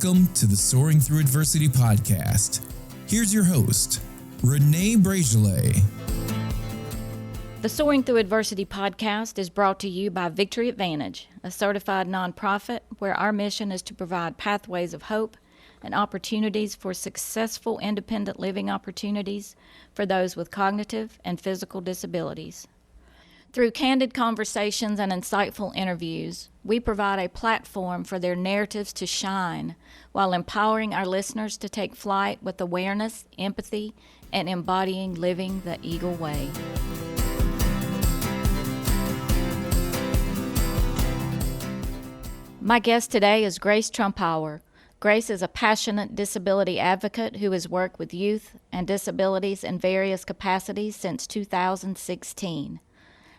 Welcome to the Soaring Through Adversity podcast. Here's your host, Renee Bragelet. The Soaring Through Adversity podcast is brought to you by Victory Advantage, a certified nonprofit where our mission is to provide pathways of hope and opportunities for successful independent living opportunities for those with cognitive and physical disabilities. Through candid conversations and insightful interviews, we provide a platform for their narratives to shine while empowering our listeners to take flight with awareness, empathy, and embodying living the Eagle Way. My guest today is Grace Trumpower. Grace is a passionate disability advocate who has worked with youth and disabilities in various capacities since 2016.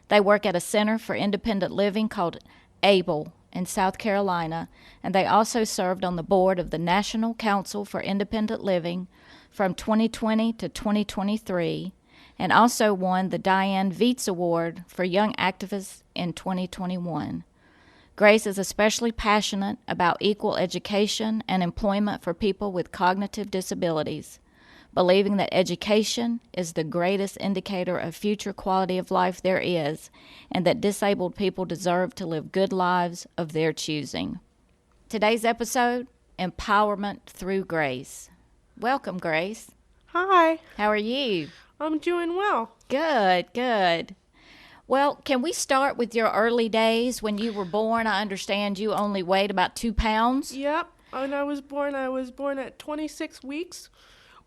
They work at a center for independent living called ABLE in South Carolina, and they also served on the board of the National Council for Independent Living from 2020 to 2023, and also won the Diane Vietz Award for Young Activists in 2021. Grace is especially passionate about equal education and employment for people with cognitive disabilities, believing that education is the greatest indicator of future quality of life there is, and that disabled people deserve to live good lives of their choosing. Today's episode, Empowerment Through Grace. Welcome, Grace. Hi. How are you? I'm doing well. Good. Well, can we start with your early days? When you were born, I understand you only weighed about 2 pounds. Yep. When I was born at 26 weeks,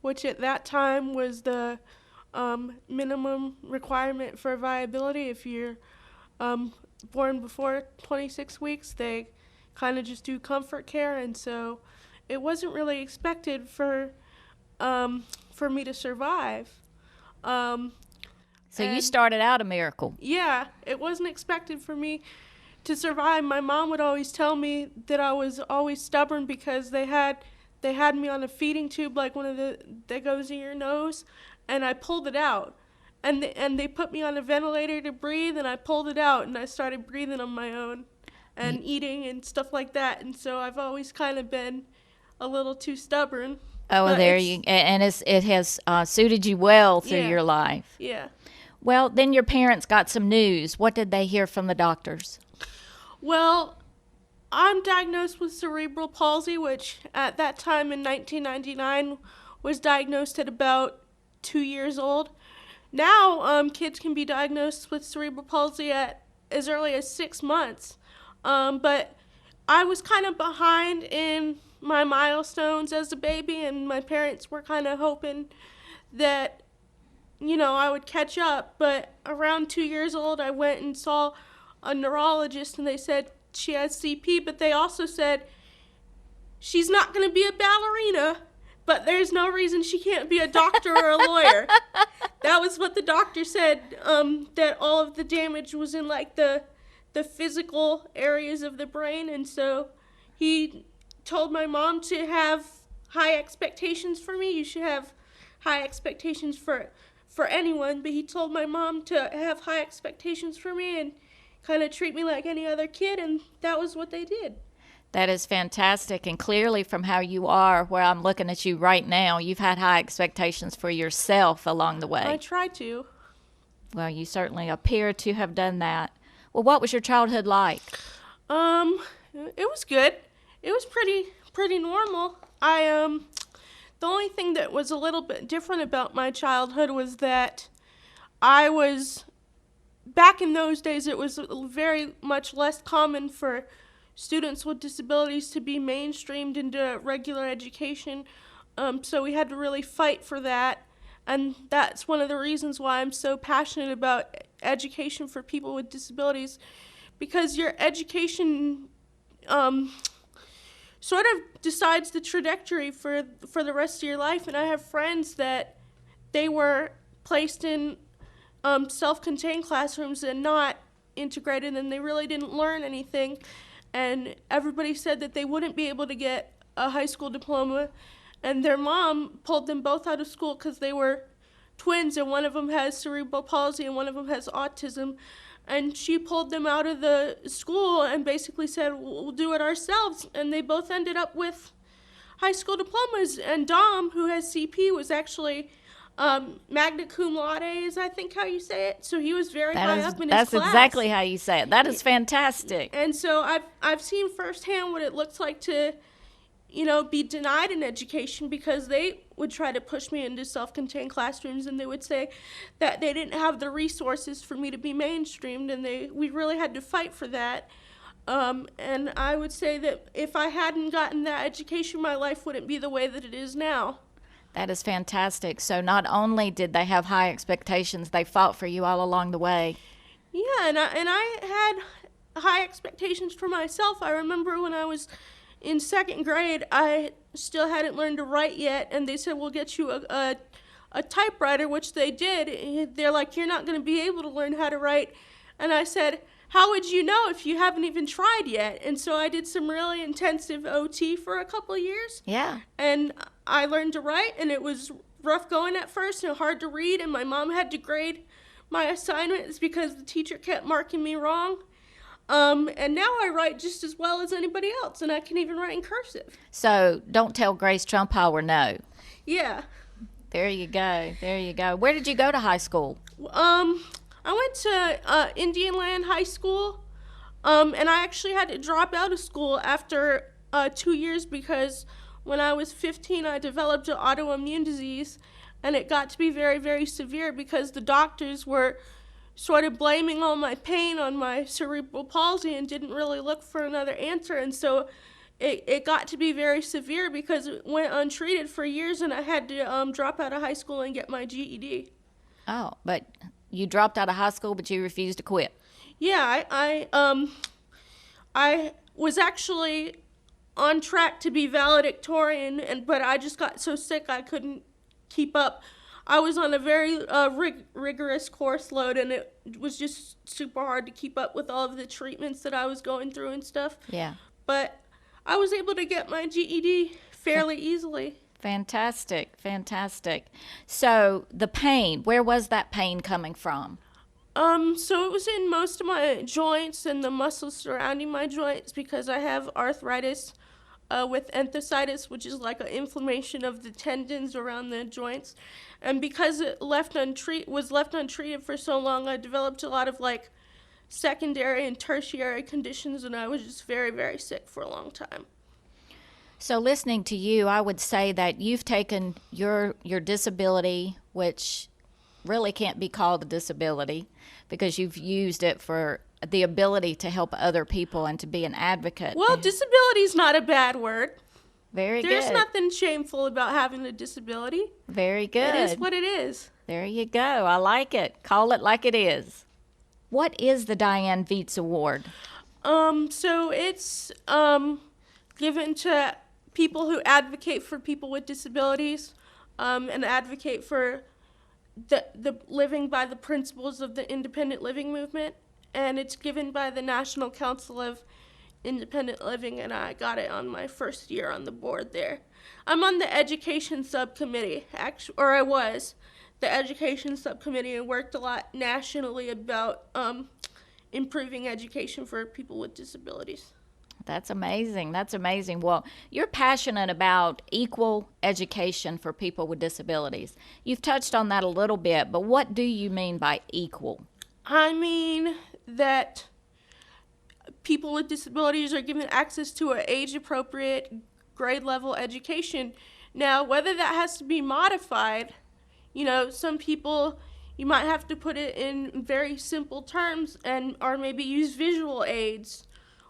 which at that time was the minimum requirement for viability. If you're born before 26 weeks, they kind of just do comfort care, and so it wasn't really expected for me to survive. So you started out a miracle. Yeah, it wasn't expected for me to survive. My mom would always tell me that I was always stubborn because they had me on a feeding tube, like one of the that goes in your nose, and I pulled it out. And they put me on a ventilator to breathe, and I pulled it out, and I started breathing on my own and eating and stuff like that. And so I've always kind of been a little too stubborn. Oh, well, there you, and it has suited you well through your life. Yeah. Well, then your parents got some news. What did they hear from the doctors? Well, I'm diagnosed with cerebral palsy, which at that time in 1999 was diagnosed at about 2 years old. Now, kids can be diagnosed with cerebral palsy at as early as 6 months. But I was kind of behind in my milestones as a baby, and my parents were kind of hoping that, I would catch up. But around 2 years old, I went and saw a neurologist, and they said she has CP, but they also said she's not going to be a ballerina, but there's no reason she can't be a doctor or a lawyer. That was what the doctor said, that all of the damage was in like the physical areas of the brain. And so he told my mom to have high expectations for me. You should have high expectations for anyone, but he told my mom to have high expectations for me and kind of treat me like any other kid, and that was what they did. That is fantastic, and clearly from how you are, where I'm looking at you right now, you've had high expectations for yourself along the way. I try to. Well, you certainly appear to have done that. Well, what was your childhood like? It was good. It was pretty normal. The only thing that was a little bit different about my childhood was that back in those days, it was very much less common for students with disabilities to be mainstreamed into regular education. So we had to really fight for that. And that's one of the reasons why I'm so passionate about education for people with disabilities, because your education sort of decides the trajectory for the rest of your life. And I have friends that they were placed in self-contained classrooms and not integrated, and they really didn't learn anything. And everybody said that they wouldn't be able to get a high school diploma, and their mom pulled them both out of school because they were twins, and one of them has cerebral palsy and one of them has autism. And she pulled them out of the school and basically said, we'll do it ourselves. And they both ended up with high school diplomas, and Dom, who has CP, was actually magna cum laude is, I think, how you say it. So he was very high up in his class. That's exactly how you say it. That is fantastic. And so I've seen firsthand what it looks like to, be denied an education, because they would try to push me into self-contained classrooms, and they would say that they didn't have the resources for me to be mainstreamed, and we really had to fight for that. And I would say that if I hadn't gotten that education, my life wouldn't be the way that it is now. That is fantastic. So not only did they have high expectations, they fought for you all along the way. Yeah, and I had high expectations for myself. I remember when I was in second grade, I still hadn't learned to write yet, and they said, we'll get you a typewriter, which they did. They're like, you're not going to be able to learn how to write. And I said, how would you know if you haven't even tried yet? And so I did some really intensive OT for a couple of years. Yeah. And I learned to write, and it was rough going at first and hard to read, and my mom had to grade my assignments because the teacher kept marking me wrong. And now I write just as well as anybody else, and I can even write in cursive. So don't tell Grace Trumpower no. Yeah. There you go. There you go. Where did you go to high school? I went to Indian Land High School, and I actually had to drop out of school after 2 years because when I was 15, I developed an autoimmune disease, and it got to be very, very severe because the doctors were sort of blaming all my pain on my cerebral palsy and didn't really look for another answer. And so it got to be very severe because it went untreated for years, and I had to drop out of high school and get my GED. Oh, but you dropped out of high school, but you refused to quit. Yeah, I was actually on track to be valedictorian, but I just got so sick I couldn't keep up. I was on a very rigorous course load, and it was just super hard to keep up with all of the treatments that I was going through and stuff. Yeah. But I was able to get my GED fairly easily. Fantastic, fantastic. So the pain, where was that pain coming from? So it was in most of my joints and the muscles surrounding my joints because I have arthritis with enthesitis, which is like an inflammation of the tendons around the joints. And because it was left untreated for so long, I developed a lot of like secondary and tertiary conditions, and I was just very, very sick for a long time. So listening to you, I would say that you've taken your disability, which really can't be called a disability because you've used it for the ability to help other people and to be an advocate. Well, disability is not a bad word. Very good. There's nothing shameful about having a disability. Very good. It is what it is. There you go. I like it. Call it like it is. What is the Diane Viets Award? So it's given to people who advocate for people with disabilities and advocate for the living by the principles of the independent living movement. And it's given by the National Council of Independent Living, and I got it on my first year on the board there. I'm on the education subcommittee, I was the education subcommittee, and worked a lot nationally about improving education for people with disabilities. That's amazing. That's amazing. Well, you're passionate about equal education for people with disabilities. You've touched on that a little bit, but what do you mean by equal? I mean that people with disabilities are given access to an age-appropriate, grade-level education. Now, whether that has to be modified, some people, you might have to put it in very simple terms or maybe use visual aids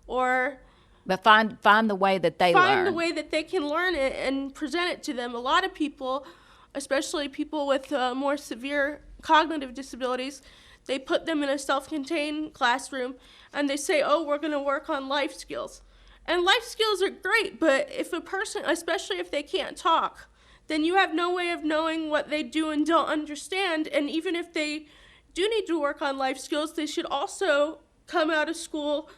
or... But find the way that they learn. Find the way that they can learn it and present it to them. A lot of people, especially people with more severe cognitive disabilities, they put them in a self-contained classroom and they say, oh, we're going to work on life skills. And life skills are great, but if a person, especially if they can't talk, then you have no way of knowing what they do and don't understand. And even if they do need to work on life skills, they should also come out of school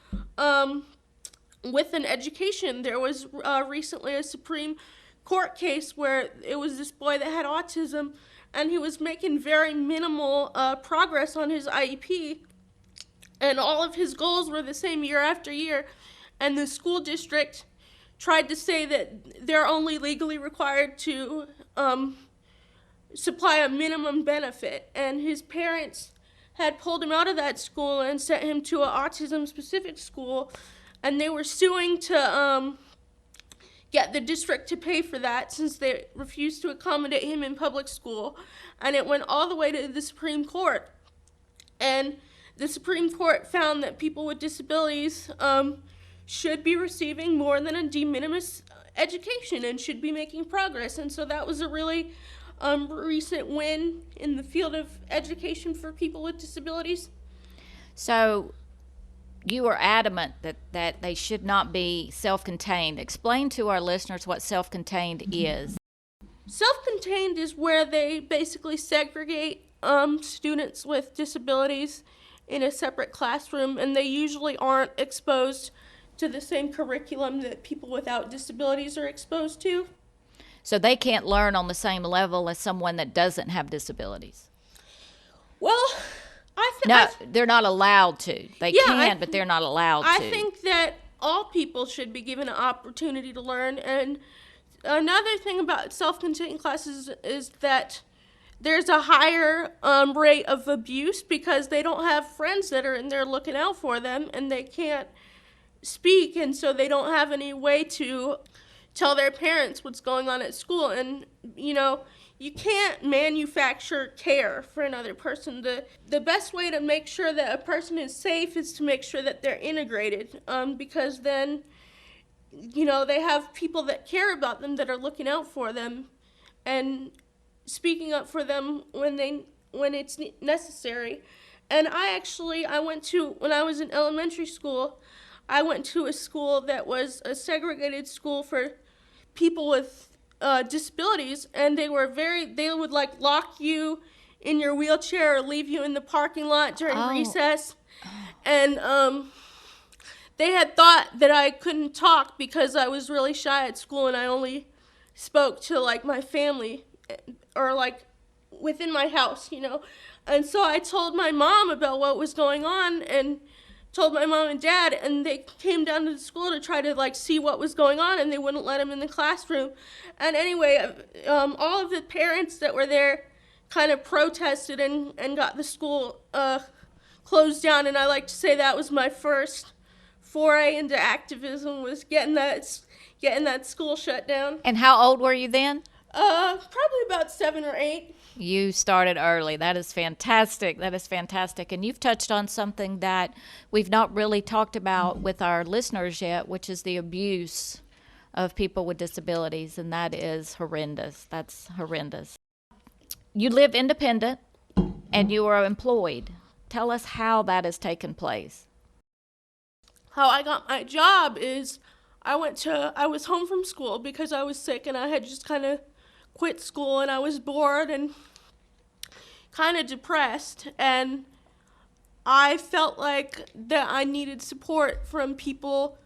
with an education. There was recently a Supreme Court case where it was this boy that had autism, and he was making very minimal progress on his IEP, and all of his goals were the same year after year, and the school district tried to say that they're only legally required to supply a minimum benefit, and his parents had pulled him out of that school and sent him to an autism-specific school, and they were suing to get the district to pay for that since they refused to accommodate him in public school, and it went all the way to the Supreme Court. And the Supreme Court found that people with disabilities should be receiving more than a de minimis education and should be making progress. And so that was a really recent win in the field of education for people with disabilities. So you are adamant that they should not be self-contained. Explain to our listeners what self-contained is. Self-contained is where they basically segregate students with disabilities in a separate classroom, and they usually aren't exposed to the same curriculum that people without disabilities are exposed to. So they can't learn on the same level as someone that doesn't have disabilities. Well, they're not allowed to. They can, but they're not allowed to. I think that all people should be given an opportunity to learn. And another thing about self-contained classes is that there's a higher rate of abuse because they don't have friends that are in there looking out for them, and they can't speak, and so they don't have any way to tell their parents what's going on at school. And, you know, you can't manufacture care for another person. The best way to make sure that a person is safe is to make sure that they're integrated, because then, you know, they have people that care about them that are looking out for them and speaking up for them when it's necessary. And I went to, when I was in elementary school, I went to a school that was a segregated school for people with disabilities, and they would like lock you in your wheelchair or leave you in the parking lot during recess. And they had thought that I couldn't talk because I was really shy at school and I only spoke to like my family or like within my house, you know. And so I told my mom about what was going on and told my mom and dad, and they came down to the school to try to like see what was going on, and they wouldn't let him in the classroom. And anyway, all of the parents that were there kind of protested and got the school closed down. And I like to say that was my first foray into activism, was getting that school shut down. And how old were you then? Probably about 7 or 8. You started early. That is fantastic. That is fantastic. And you've touched on something that we've not really talked about with our listeners yet, which is the abuse of people with disabilities, and that is horrendous. That's horrendous. You live independent, and you are employed. Tell us how that has taken place. How I got my job is I was home from school because I was sick, and I had just kind of quit school, and I was bored and kind of depressed, and I felt like that I needed support from people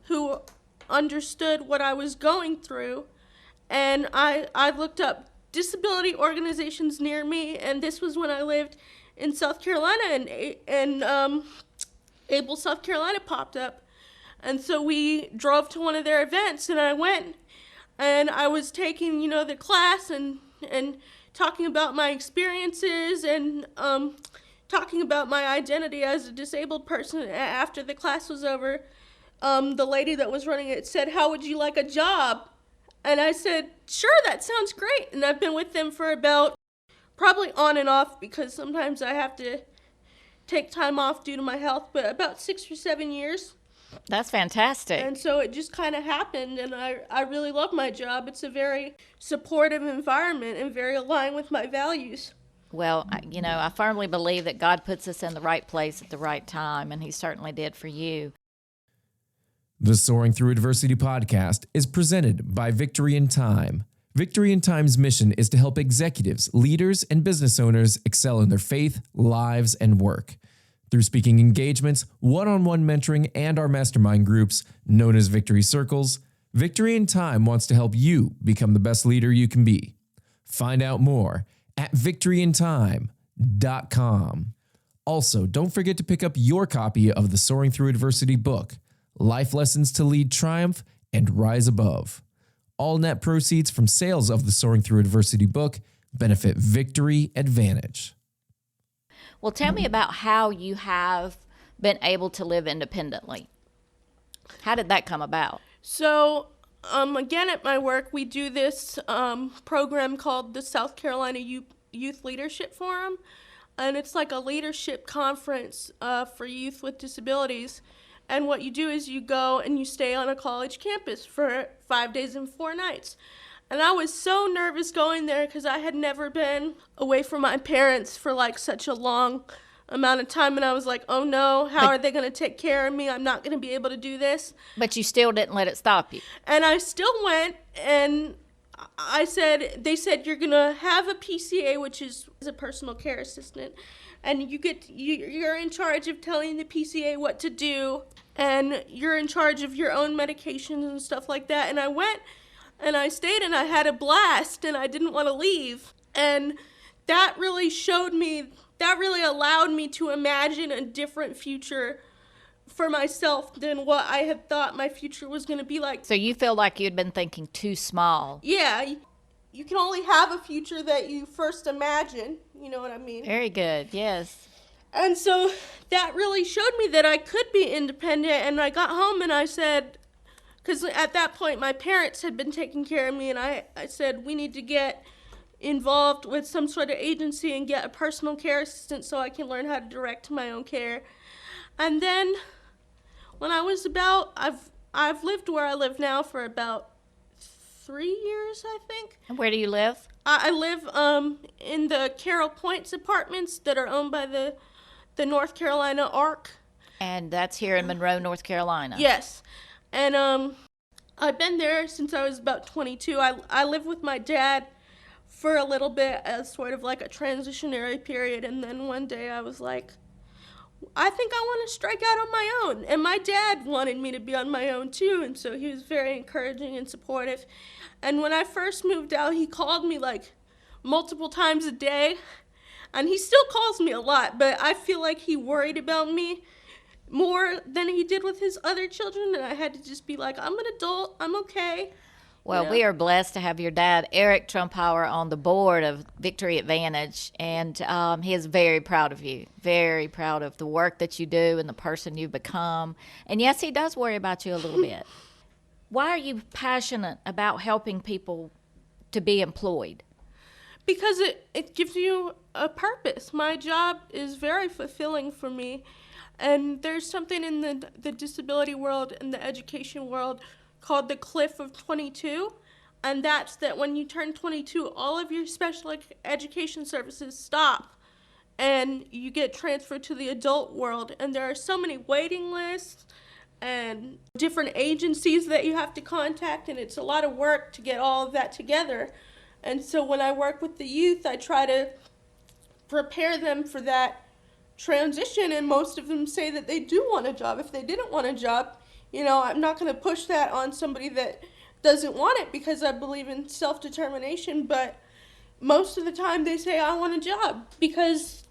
who understood what I was going through. And I looked up disability organizations near me, and this was when I lived in South Carolina, and Able South Carolina popped up. And so we drove to one of their events, and I went, and I was taking, you know, the class and talking about my experiences and talking about my identity as a disabled person. After the class was over, the lady that was running it said, "How would you like a job?" And I said, "Sure, that sounds great." And I've been with them for about, probably on and off because sometimes I have to take time off due to my health, but about 6 or 7 years. That's fantastic. And so it just kind of happened, and I really love my job. It's a very supportive environment and very aligned with my values. Well, you know, I firmly believe that God puts us in the right place at the right time, and He certainly did for you. The Soaring Through Adversity podcast is presented by Victory in Time. Victory in Time's mission is to help executives, leaders, and business owners excel in their faith, lives, and work. Through speaking engagements, one-on-one mentoring, and our mastermind groups, known as Victory Circles, Victory in Time wants to help you become the best leader you can be. Find out more at victoryintime.com. Also, don't forget to pick up your copy of the Soaring Through Adversity book, Life Lessons to Lead Triumph and rise above. All net proceeds from sales of the Soaring Through Adversity book benefit Victory Advantage. Well, tell me about how you have been able to live independently. How did that come about? So, again, at my work, we do this program called the South Carolina Youth Leadership Forum, and it's like a leadership conference for youth with disabilities. And what you do is you go and you stay on a college campus for 5 days and 4 nights. And I was so nervous going there because I had never been away from my parents for like such a long amount of time. And I was like, oh no, how are they going to take care of me? I'm not going to be able to do this. But you still didn't let it stop you. And I still went, and they said, you're going to have a PCA, which is a personal care assistant. And you're in charge of telling the PCA what to do, and you're in charge of your own medications and stuff like that. And I went, and I stayed, and I had a blast, and I didn't want to leave. And that really allowed me to imagine a different future for myself than what I had thought my future was going to be like. So you feel like you'd been thinking too small. Yeah, you can only have a future that you first imagine, you know what I mean? Very good, yes. And so that really showed me that I could be independent, and I got home and I said, because at that point my parents had been taking care of me, and I said, we need to get involved with some sort of agency and get a personal care assistant so I can learn how to direct my own care. And then when I was I've lived where I live now for about 3 years, I think. And where do you live? I live in the Carroll Points apartments that are owned by the North Carolina ARC. And that's here in Monroe, North Carolina. Yes. And I've been there since I was about 22. I lived with my dad for a little bit as sort of like a transitionary period, and then one day I was like, I think I want to strike out on my own. And my dad wanted me to be on my own too, and so he was very encouraging and supportive. And when I first moved out, he called me like multiple times a day, and he still calls me a lot, but I feel like he worried about me more than he did with his other children, and I had to just be like, I'm an adult, I'm okay. Well, Yeah. we are blessed to have your dad, Eric Trumpower, on the board of Victory Advantage, and he is very proud of you, very proud of the work that you do and the person you've become. And yes, he does worry about you a little bit. Why are you passionate about helping people to be employed? Because it gives you a purpose. My job is very fulfilling for me, and there's something in the disability world and the education world called the cliff of 22, and that's that when you turn 22, all of your special education services stop, and you get transferred to the adult world, and there are so many waiting lists and different agencies that you have to contact, and it's a lot of work to get all of that together. And so when I work with the youth, I try to prepare them for that transition, and most of them say that they do want a job. If they didn't want a job, I'm not going to push that on somebody that doesn't want it, because I believe in self-determination, but most of the time they say, I want a job, because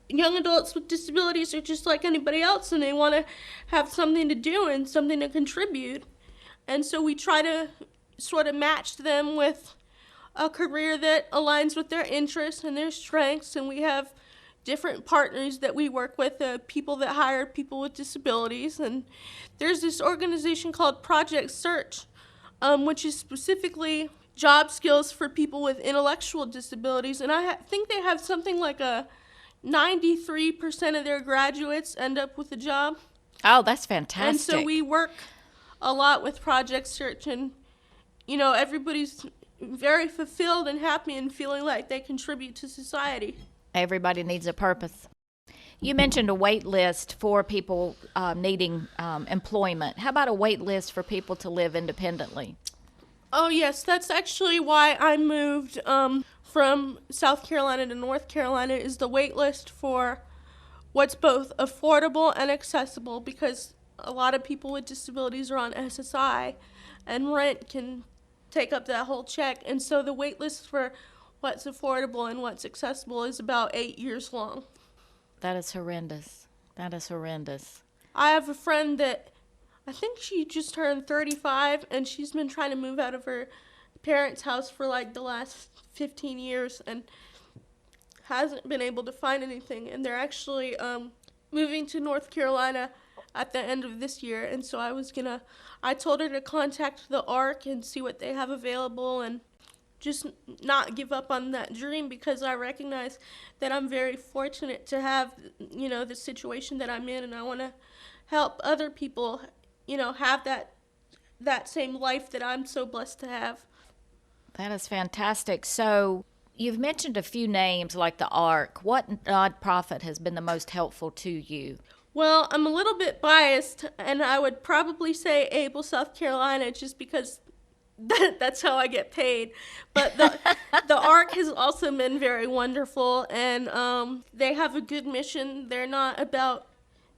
young adults with disabilities are just like anybody else, and they want to have something to do and something to contribute. And so we try to sort of match them with a career that aligns with their interests and their strengths, and we have different partners that we work with, people that hire people with disabilities. And there's this organization called Project Search, which is specifically job skills for people with intellectual disabilities, and I think they have something like a 93% of their graduates end up with a job. Oh, that's fantastic. And so we work a lot with Project Search, and everybody's very fulfilled and happy and feeling like they contribute to society. Everybody needs a purpose. You mentioned a wait list for people needing employment. How about a wait list for people to live independently? Oh, yes. That's actually why I moved from South Carolina to North Carolina, is the wait list for what's both affordable and accessible, because a lot of people with disabilities are on SSI, and rent can take up that whole check. And so the wait list for what's affordable and what's accessible is about 8 years long. That is horrendous. That is horrendous. I have a friend that I think she just turned 35, and she's been trying to move out of her parents' house for like the last 15 years and hasn't been able to find anything. And they're actually moving to North Carolina at the end of this year. And so I told her to contact the ARC and see what they have available and just not give up on that dream, because I recognize that I'm very fortunate to have, the situation that I'm in, and I want to help other people, have that same life that I'm so blessed to have. That is fantastic. So you've mentioned a few names like the ARC. What nonprofit has been the most helpful to you? Well, I'm a little bit biased, and I would probably say Able, South Carolina, just because that's how I get paid. But the ARC has also been very wonderful, and they have a good mission. They're not about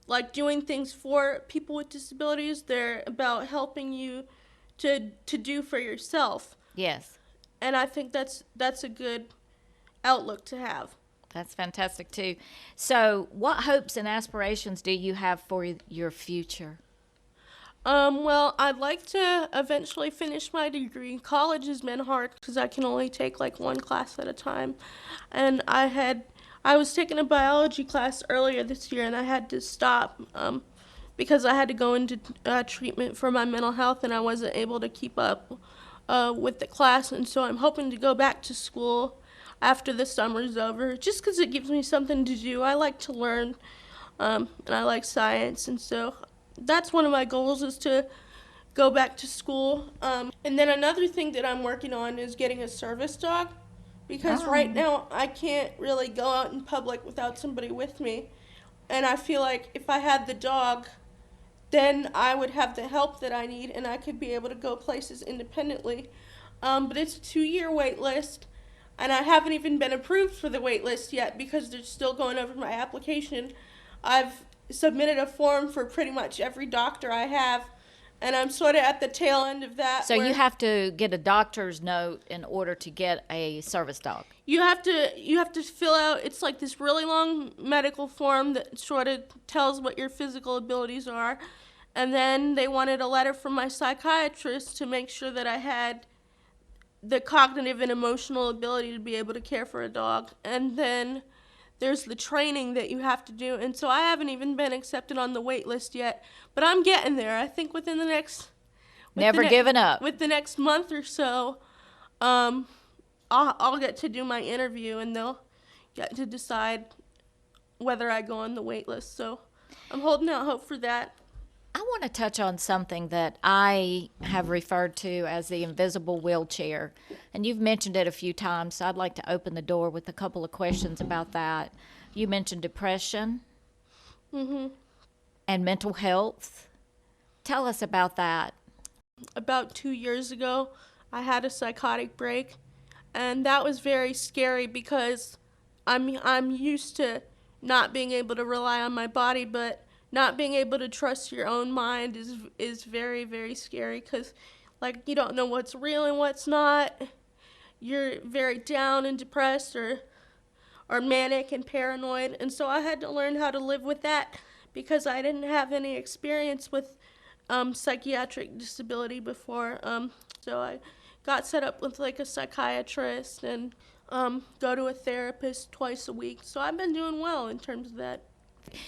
like doing things for people with disabilities. They're about helping you to do for yourself. Yes. And I think that's a good outlook to have. That's fantastic too. So what hopes and aspirations do you have for your future? Well, I'd like to eventually finish my degree. College has been hard because I can only take like one class at a time. And I was taking a biology class earlier this year, and I had to stop because I had to go into treatment for my mental health, and I wasn't able to keep up with the class. And so I'm hoping to go back to school after the summer's over, just because it gives me something to do. I like to learn, and I like science, and so that's one of my goals, is to go back to school. And then another thing that I'm working on is getting a service dog, because right now I can't really go out in public without somebody with me. And I feel like if I had the dog, then I would have the help that I need, and I could be able to go places independently. But it's a 2-year wait list, and I haven't even been approved for the wait list yet because they're still going over my application. I've submitted a form for pretty much every doctor I have, and I'm sort of at the tail end of that. So you have to get a doctor's note in order to get a service dog. You have to fill out, it's like this really long medical form that sort of tells what your physical abilities are, and then they wanted a letter from my psychiatrist to make sure that I had the cognitive and emotional ability to be able to care for a dog. And then there's the training that you have to do. And so I haven't even been accepted on the wait list yet, but I'm getting there. I think within the next... Never giving up. With the next month or so, I'll get to do my interview, and they'll get to decide whether I go on the wait list. So I'm holding out hope for that. I want to touch on something that I have referred to as the invisible wheelchair. And you've mentioned it a few times, so I'd like to open the door with a couple of questions about that. You mentioned depression and mental health. Tell us about that. About 2 years ago, I had a psychotic break, and that was very scary because I'm used to not being able to rely on my body, but not being able to trust your own mind is very, very scary, because like you don't know what's real and what's not. You're very down and depressed or manic and paranoid, and so I had to learn how to live with that because I didn't have any experience with psychiatric disability before. So I got set up with like a psychiatrist and go to a therapist twice a week. So I've been doing well in terms of that.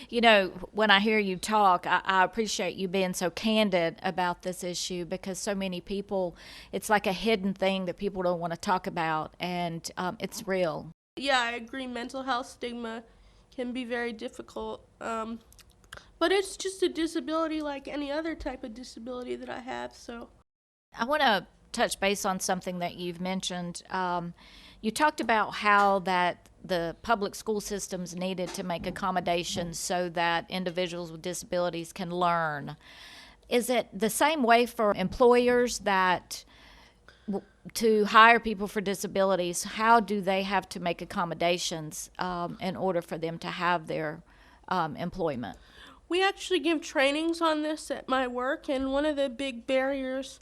You know, when I hear you talk, I appreciate you being so candid about this issue, because so many people, it's like a hidden thing that people don't want to talk about, and it's real. Yeah, I agree. Mental health stigma can be very difficult. But it's just a disability like any other type of disability that I have. So I want to touch base on something that you've mentioned. You talked about how that the public school systems needed to make accommodations so that individuals with disabilities can learn. Is it the same way for employers that to hire people for disabilities? How do they have to make accommodations in order for them to have their employment? We actually give trainings on this at my work, and one of the big barriers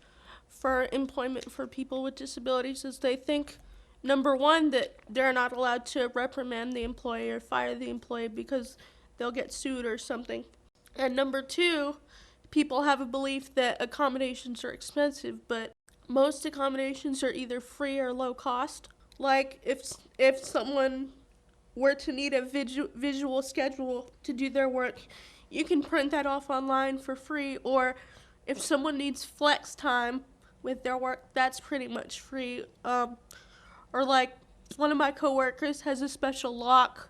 for employment for people with disabilities is they think, number one, that they're not allowed to reprimand the employee or fire the employee because they'll get sued or something. And number two, people have a belief that accommodations are expensive, but most accommodations are either free or low cost. Like if someone were to need a visual schedule to do their work, you can print that off online for free. Or if someone needs flex time with their work, that's pretty much free. Or like one of my coworkers has a special lock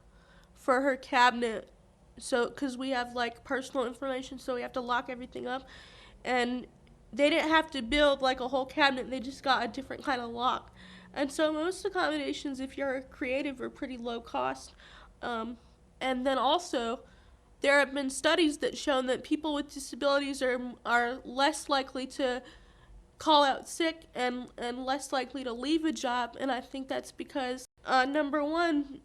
for her cabinet, so because we have like personal information, so we have to lock everything up, and they didn't have to build like a whole cabinet, they just got a different kind of lock. And so most accommodations, if you're creative, are pretty low cost. And then also there have been studies that shown that people with disabilities are less likely to call out sick and less likely to leave a job. And I think that's because, number one,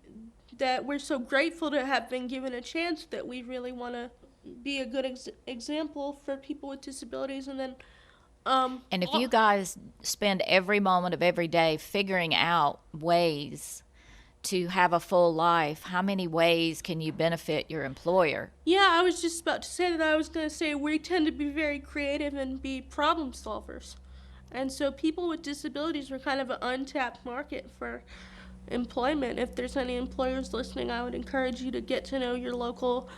that we're so grateful to have been given a chance that we really want to be a good example for people with disabilities. And then And if you guys spend every moment of every day figuring out ways to have a full life, how many ways can you benefit your employer? Yeah, I was just about to say that. I was going to say we tend to be very creative and be problem solvers. And so people with disabilities are kind of an untapped market for employment. If there's any employers listening, I would encourage you to get to know your local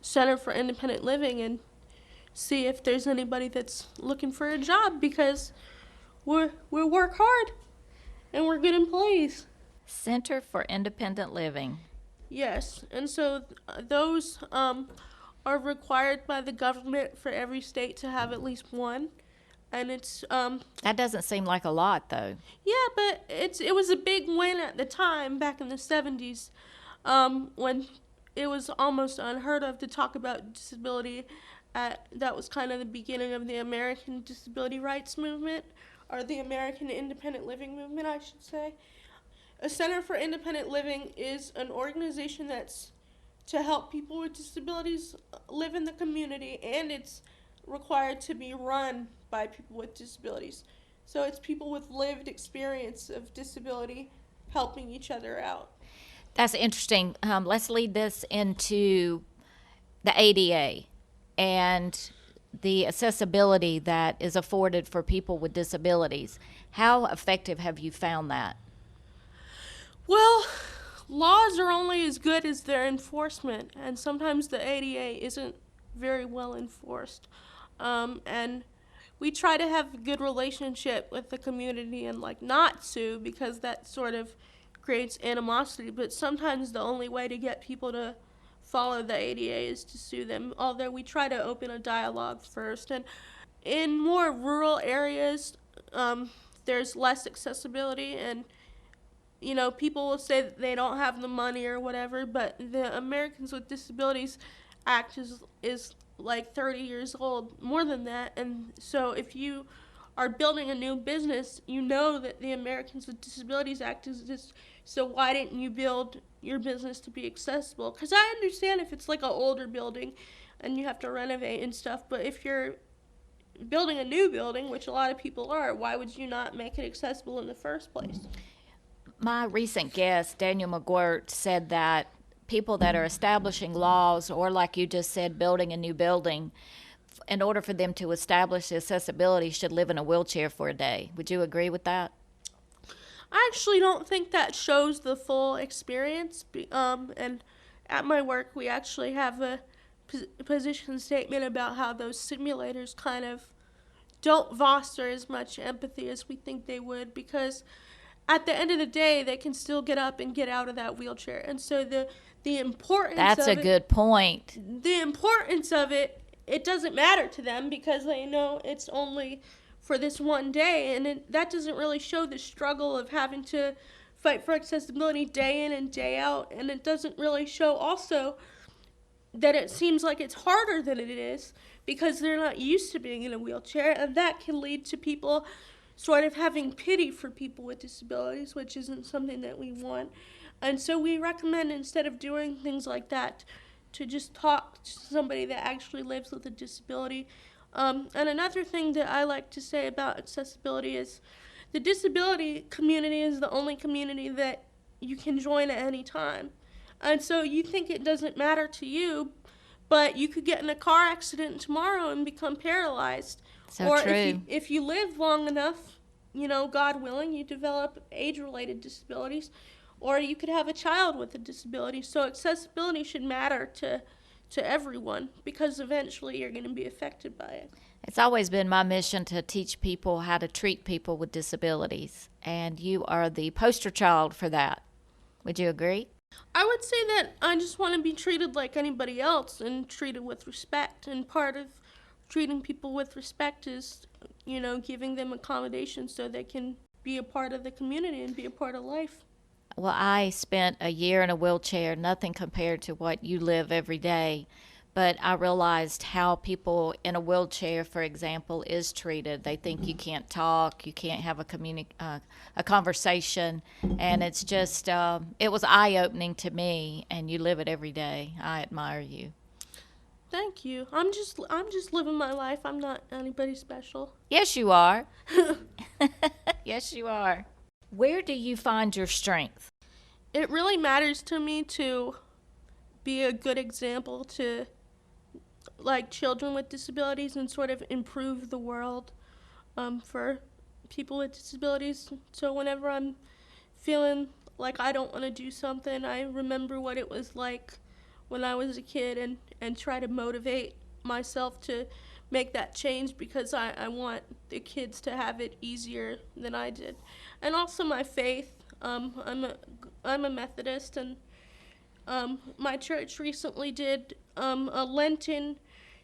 Center for Independent Living and see if there's anybody that's looking for a job, because we work hard and we're good employees. Center for Independent Living. Yes, and so those are required by the government for every state to have at least one, and it's That doesn't seem like a lot, though. yeah, but it was a big win at the time back in the 70s, when it was almost unheard of to talk about disability. That was kind of the beginning of the American Disability Rights Movement, or the American Independent Living Movement, I should say. A Center for Independent Living is an organization that's to help people with disabilities live in the community, and it's required to be run by people with disabilities. So it's people with lived experience of disability helping each other out. That's interesting. Let's lead this into the ADA and the accessibility that is afforded for people with disabilities. How effective have you found that? Well, laws are only as good as their enforcement, and sometimes the ADA isn't very well enforced. And we try to have a good relationship with the community and like not sue, because that sort of creates animosity. But sometimes the only way to get people to follow the ADA is to sue them, although we try to open a dialogue first. And in more rural areas, there's less accessibility, and people will say that they don't have the money or whatever, but the Americans with Disabilities Act is like 30 years old, more than that. And so if you are building a new business, you know that the Americans with Disabilities Act exists. So why didn't you build your business to be accessible? Because I understand if it's like an older building and you have to renovate and stuff, but if you're building a new building, which a lot of people are, why would you not make it accessible in the first place? My recent guest, Daniel McGuirt, said that people that are establishing laws, or like you just said, building a new building, in order for them to establish accessibility, should live in a wheelchair for a day. Would you agree with that? I actually don't think that shows the full experience. And at my work, we actually have a position statement about how those simulators kind of don't foster as much empathy as we think they would, because at the end of the day, they can still get up and get out of that wheelchair. And so the importance That's of a good point. The importance of it doesn't matter to them, because they know it's only for this one day. And that doesn't really show the struggle of having to fight for accessibility day in and day out. And it doesn't really show also that it seems like it's harder than it is, because they're not used to being in a wheelchair. And that can lead to people sort of having pity for people with disabilities, which isn't something that we want. And so we recommend, instead of doing things like that, to just talk to somebody that actually lives with a disability. And another thing that I like to say about accessibility is the disability community is the only community that you can join at any time. And so you think it doesn't matter to you, But you could get in a car accident tomorrow and become paralyzed. So or true. if you live long enough, God willing, you develop age-related disabilities, or you could have a child with a disability. So accessibility should matter to everyone, because eventually you're going to be affected by it. It's always been my mission to teach people how to treat people with disabilities, and you are the poster child for that. Would you agree? I would say that I just want to be treated like anybody else and treated with respect. And part of treating people with respect is, giving them accommodations so they can be a part of the community and be a part of life. Well, I spent a year in a wheelchair, nothing compared to what you live every day. But I realized how people in a wheelchair, for example, is treated. They think you can't talk, you can't have a conversation, and it's just it was eye-opening to me. And you live it every day. I admire you. Thank you. I'm just living my life. I'm not anybody special. Yes, you are. Yes, you are. Where do you find your strength? It really matters to me to be a good example to children with disabilities and sort of improve the world for people with disabilities. So whenever I'm feeling like I don't want to do something, I remember what it was like when I was a kid and try to motivate myself to make that change, because I want the kids to have it easier than I did. And also my faith. I'm a Methodist, and my church recently did a Lenten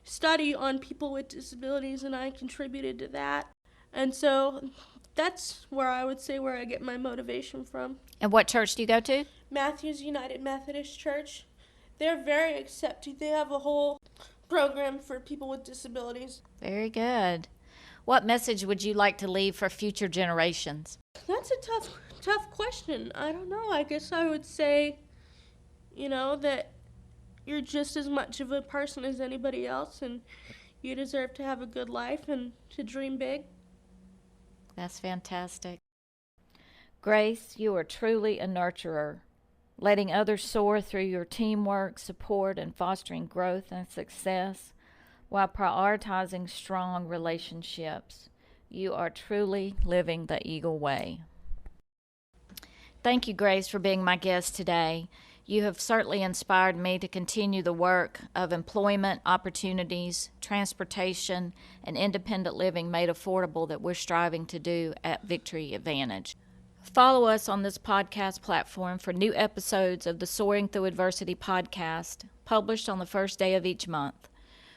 study on people with disabilities, and I contributed to that. And so that's where I would say where I get my motivation from. And what church do you go to? Matthews United Methodist Church. They're very accepting. They have a whole program for people with disabilities. Very good. What message would you like to leave for future generations? That's a tough question. I don't know. I guess I would say, that you're just as much of a person as anybody else, and you deserve to have a good life and to dream big. That's fantastic. Grace, you are truly a nurturer, letting others soar through your teamwork, support, and fostering growth and success while prioritizing strong relationships. You are truly living the Eagle Way. Thank you, Grace, for being my guest today. You have certainly inspired me to continue the work of employment opportunities, transportation, and independent living made affordable that we're striving to do at Victory Advantage. Follow us on this podcast platform for new episodes of the Soaring Through Adversity podcast, published on the first day of each month.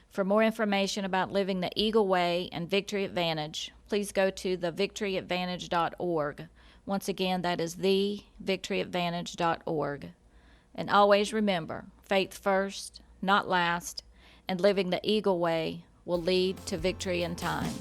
For more information about living the Eagle Way and Victory Advantage, please go to thevictoryadvantage.org. Once again, that is thevictoryadvantage.org. And always remember, faith first, not last, and living the Eagle Way will lead to victory in time.